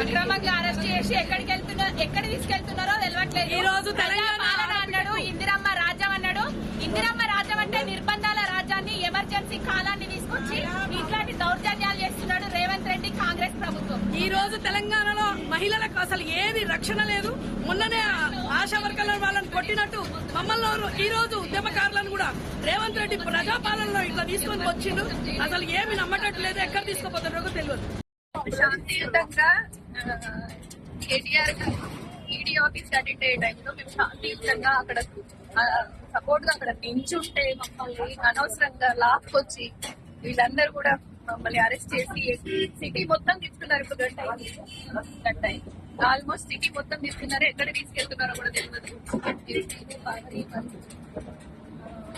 అక్రమంగా అరెస్ట్ చేసి ఎక్కడ తీసుకెళ్తున్నారో తెలియట్లేదు. ఈ రోజు తెలంగాణ అన్నాడు, ఇందిరమ్మ రాజ్యం అన్నాడు. ఇందిరమ్మ రాజ్యం అంటే నిర్బంధాల రాజ్యాన్ని, ఎమర్జెన్సీ కాలాన్ని తీసుకొచ్చి ఇట్లాంటి దౌర్జన్యాలు చేస్తున్నాడు రేవంత్ రెడ్డి కాంగ్రెస్ ప్రభుత్వం. ఈ రోజు తెలంగాణలో మహిళలకు అసలు ఏది రక్షణ లేదు. మొన్ననే ఆశా వర్కర్ల వాళ్ళని కొట్టినట్టు మమ్మల్ని ఈ రోజు ఉద్యమకారులను కూడా రేవంత్ రెడ్డి ప్రజాపాలనలో ఇట్లా తీసుకొని వచ్చిండు. అసలు ఏమి నమ్మటట్టు లేదు, ఎక్కడ తీసుకుపోతారో తెలియదు. శాంతియుతంగా కేటీఆర్ ఈడీ ఆఫీస్ అటెండ్ అయ్యే టైంలో మేము శాంతియుతంగా అక్కడ సపోర్ట్ గా అక్కడ నించుంటే మమ్మల్ని అనవసరంగా లాక్కొచ్చి వీళ్ళందరూ కూడా మమ్మల్ని అరెస్ట్ చేసి సిటీ మొత్తం తీసుకున్నారు. ఇప్పుడు గంట ఆల్మోస్ట్ సిటీ మొత్తం తీసుకున్నారు. ఎక్కడ తీసుకెళ్తున్నారో కూడా తెలియదు.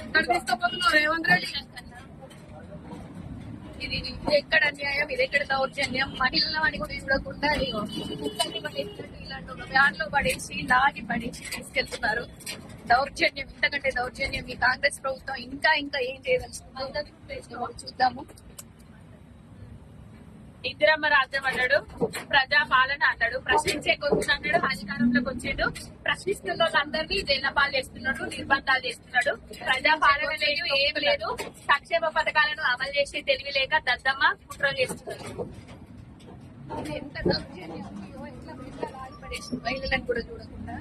ఎక్కడ తీసుకోపోతున్నారు రేవంత్ రెడ్డి? ఇది ఎక్కడ అన్యాయం, ఇది ఎక్కడ దౌర్జన్యం? మహిళల అని కూడా చూడకుండా కుక్కల్ని పడేసినట్టు ఇలాంటి ఒక వ్యాన్ లో పడేసి లాగి పడేసి తీసుకెళ్తున్నారు. దౌర్జన్యం, ఇంతకంటే దౌర్జన్యం ఈ కాంగ్రెస్ ప్రభుత్వం ఇంకా ఏం చేయదలుచుకుందో చూద్దాము. ఇందిరమ్మ రాజ్యం అన్నాడు, ప్రజా పాలన అన్నాడు, ప్రశ్నించే కొద్ది అన్నాడు, అధికారంలోకి వచ్చిండు. ప్రశ్నిస్తున్న వాళ్ళందరినీ జైలపాలు చేస్తున్నాడు, నిర్బంధాలు చేస్తున్నాడు. ప్రజా పాలన లేదు, ఏం లేదు. సంక్షేమ పథకాలను అమలు చేసి తెలివి లేక దద్దమ్మ కుట్రలు చేస్తున్నారు. ఎంత దౌర్జన్యం, ఎట్లా లాగి పడేసి మహిళలను కూడా చూడకుండా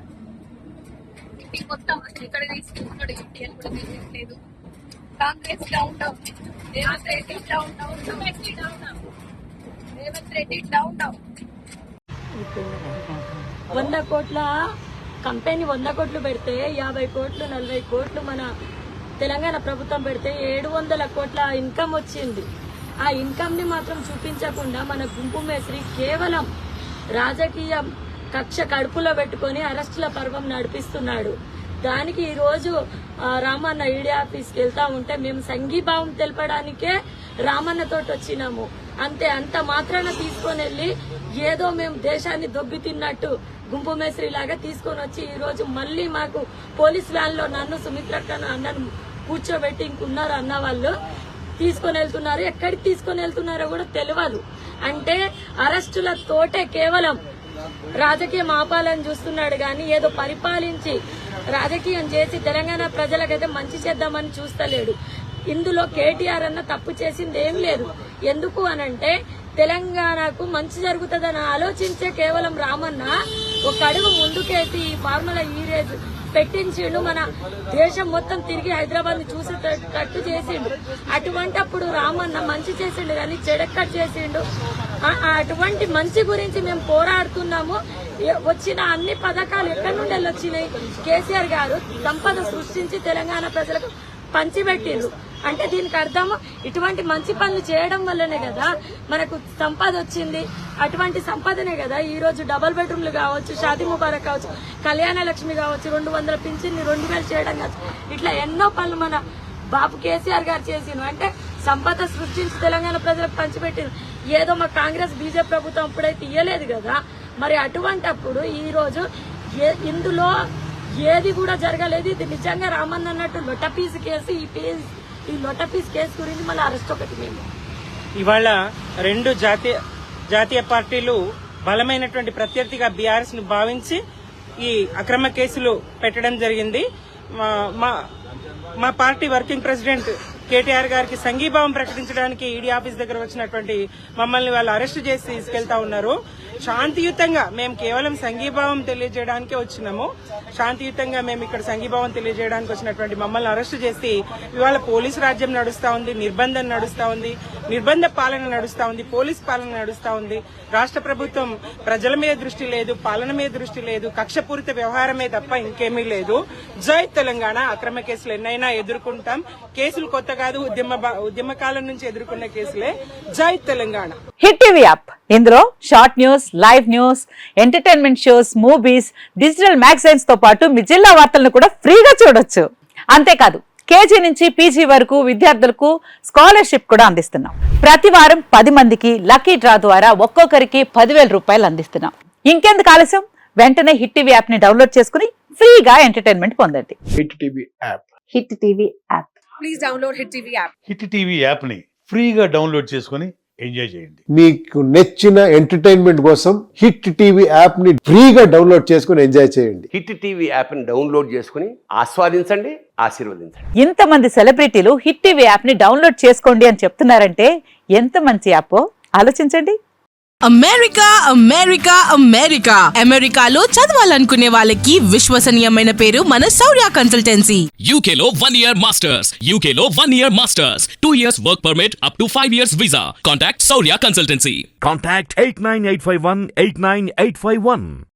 ఇంటి మొత్తం ఇక్కడ తీసుకుంటున్నాడు. ఇంటి అని కూడా తెలియట్లేదు. Congress down down, Revanth Reddy down down, Revanth Reddy down down. 100 కోట్ల కంపెనీ 100 కోట్లు పెడితే 50 కోట్లు 40 కోట్లు మన తెలంగాణ ప్రభుత్వం పెడితే 700 కోట్ల ఇన్కమ్ వచ్చింది. ఆ ఇన్కమ్ ని మాత్రం చూపించకుండా మన గుంపు మేస్త్రి కేవలం రాజకీయ కక్ష కడుపులో పెట్టుకుని అరెస్టుల పర్వం నడిపిస్తున్నాడు. దానికి ఈ రోజు రామన్న ఈడీ ఆఫీస్కి వెళ్తా ఉంటే మేము సంఘీభావం తెలపడానికే రామన్నతో వచ్చినాము. అంత మాత్రాన తీసుకొని వెళ్లి ఏదో మేము దేశాన్ని దొబ్బి తిన్నట్టు గుంపు మేస్త్రి లాగా తీసుకొని వచ్చి ఈ రోజు మళ్లీ మాకు పోలీస్ వ్యాన్ లో నన్ను సుమిత్రక్కను అన్నను కూర్చోబెట్టి ఇంకున్నారు అన్న వాళ్ళు తీసుకొని వెళ్తున్నారు. ఎక్కడికి తీసుకొని వెళ్తున్నారో కూడా తెలియదు. అంటే అరెస్టుల తోటే కేవలం రాజకీయం ఆపాలని చూస్తున్నాడు గాని ఏదో పరిపాలించి రాజకీయం చేసి తెలంగాణ ప్రజలకైతే మంచి చేద్దామని చూస్తలేడు. ఇందులో కేటీఆర్ అన్న తప్పు చేసింది ఏం లేదు. ఎందుకు అనంటే తెలంగాణకు మంచి జరుగుతుందని ఆలోచించే కేవలం రామన్న ఒక అడుగు ముందుకేసి ఈ ఫార్ములా ఈరేజ్ పెట్టించిండు. మన దేశం మొత్తం తిరిగి హైదరాబాద్ ని చూసేటట్టు చేసిండు. అటువంటప్పుడు రామన్న మంచి చేసిండు కానీ చెడెక్కడ చేసిండు. అటువంటి మంచి గురించి మేము పోరాడుతున్నాము. వచ్చిన అన్ని పథకాలు ఎక్కడి నుండి వచ్చినాయి? కేసీఆర్ గారు సంపద సృష్టించి తెలంగాణ ప్రజలకు పంచిపెట్టిండ్రు. అంటే దీనికి అర్థం ఇటువంటి మంచి పనులు చేయడం వల్లనే కదా మనకు సంపద వచ్చింది. అటువంటి సంపదనే కదా ఈ రోజు డబుల్ బెడ్రూమ్లు కావచ్చు, షాదీ ముబారక్ కావచ్చు, కళ్యాణ లక్ష్మి కావచ్చు, 200 పింఛన్ని 2000 చేయడం కావచ్చు. ఇట్లా ఎన్నో పనులు మన బాబు కేసీఆర్ గారు చేసిండు. అంటే సంపద సృష్టించి తెలంగాణ ప్రజలకు పంచిపెట్టింది. ఏదో మా కాంగ్రెస్ బీజేపీ ప్రభుత్వం అప్పుడైతే ఇయ్యలేదు కదా. మరి అటువంటప్పుడు ఈ రోజు ఇందులో ఏది కూడా జరగలేదు. ఇది నిజంగా రామన్న అన్నట్టు లొటపీస్ కేసు. ఈ లొటపీస్ కేసు గురించి మళ్ళీ అరెస్ట్ ఒకటి. మేము ఇవాళ 2 జాతీయ పార్టీలు బలమైనటువంటి ప్రత్యర్థిగా బీఆర్ఎస్ ను భావించి ఈ అక్రమ కేసులు పెట్టడం జరిగింది. మా పార్టీ వర్కింగ్ ప్రెసిడెంట్ కేటీఆర్ గారికి సంఘీభావం ప్రకటించడానికి ఈడీ ఆఫీస్ దగ్గర వచ్చినటువంటి మమ్మల్ని వాళ్ళు అరెస్ట్ చేసి తీసుకెళ్తా ఉన్నారు. శాంతియుతంగా మేము కేవలం సంఘీభావం తెలియజేయడానికే వచ్చినాము. శాంతియుతంగా మేము ఇక్కడ సంఘీభావం తెలియజేయడానికి వచ్చినటువంటి మమ్మల్ని అరెస్ట్ చేసి ఇవాళ పోలీసు రాజ్యం నడుస్తా ఉంది, నిర్బంధం నడుస్తా ఉంది, నిర్బంధ పాలన నడుస్తా ఉంది, పోలీస్ పాలన నడుస్తా ఉంది. రాష్ట్ర ప్రభుత్వం ప్రజల మీద దృష్టి లేదు, పాలన మీద దృష్టి లేదు, కక్షపూరిత వ్యవహారమే తప్ప ఇంకేమీ లేదు. జై తెలంగాణ. అక్రమ కేసులు ఎన్నైనా ఎదుర్కొంటాం. కేసులు కొత్త కాదు, ఉద్యమ కాలం నుంచి ఎదుర్కొన్న కేసులే. జై తెలంగాణ. హిట్ టీవీ యాప్, ఇందులో short news, live news, entertainment shows, movies, digital magazines తో పాటు మీ జిల్లా వార్తలను కూడా ఫ్రీగా చూడొచ్చు. అంతేకాదు కేజీ నుంచి పీజీ వరకు విద్యార్థులకు స్కాలర్షిప్ కూడా అందిస్తున్నాం. ప్రతి వారం 10 మందికి లక్కీ డ్రా ద్వారా ఒక్కొక్కరికి 10,000 రూపాయలు అందిస్తున్నాం. ఇంకెందుకు ఆలస్యం? వెంటనే హిట్ టీవీ యాప్ ని డౌన్లోడ్ చేసుకుని ఫ్రీగా ఎంటర్టైన్మెంట్ పొందండి. Hit TV app. Hit TV app. Please download hit TV app. Hit TV app ని ఫ్రీగా డౌన్లోడ్ చేసుకుని ఎంజాయ్ చేయండి. మీకు నచ్చిన ఎంటర్టైన్మెంట్ కోసం హిట్ టీవీ యాప్ ని ఫ్రీగా డౌన్లోడ్ చేసుకుని ఎంజాయ్ చేయండి. హిట్ టీవీ యాప్ని డౌన్లోడ్ చేసుకుని ఆస్వాదించండి, ఆశీర్వదించండి. ఇంతమంది సెలబ్రిటీలు హిట్ టీవీ యాప్ ని డౌన్లోడ్ చేసుకోండి అని చెప్తున్నారంటే ఎంత మంచి యాప్ ఆలోచించండి. అమెరికా అమెరికా అమెరికా అమెరికాలో చదవాలనుకునే వాళ్ళకి విశ్వసనీయమైన పేరు మన శౌర్య కన్సల్టెన్సీ. UK లో 1 year masters, UK లో 1 year masters, 2 years work permit up to 5 years visa. Contact Saurya Consultancy. Contact 89851 89851.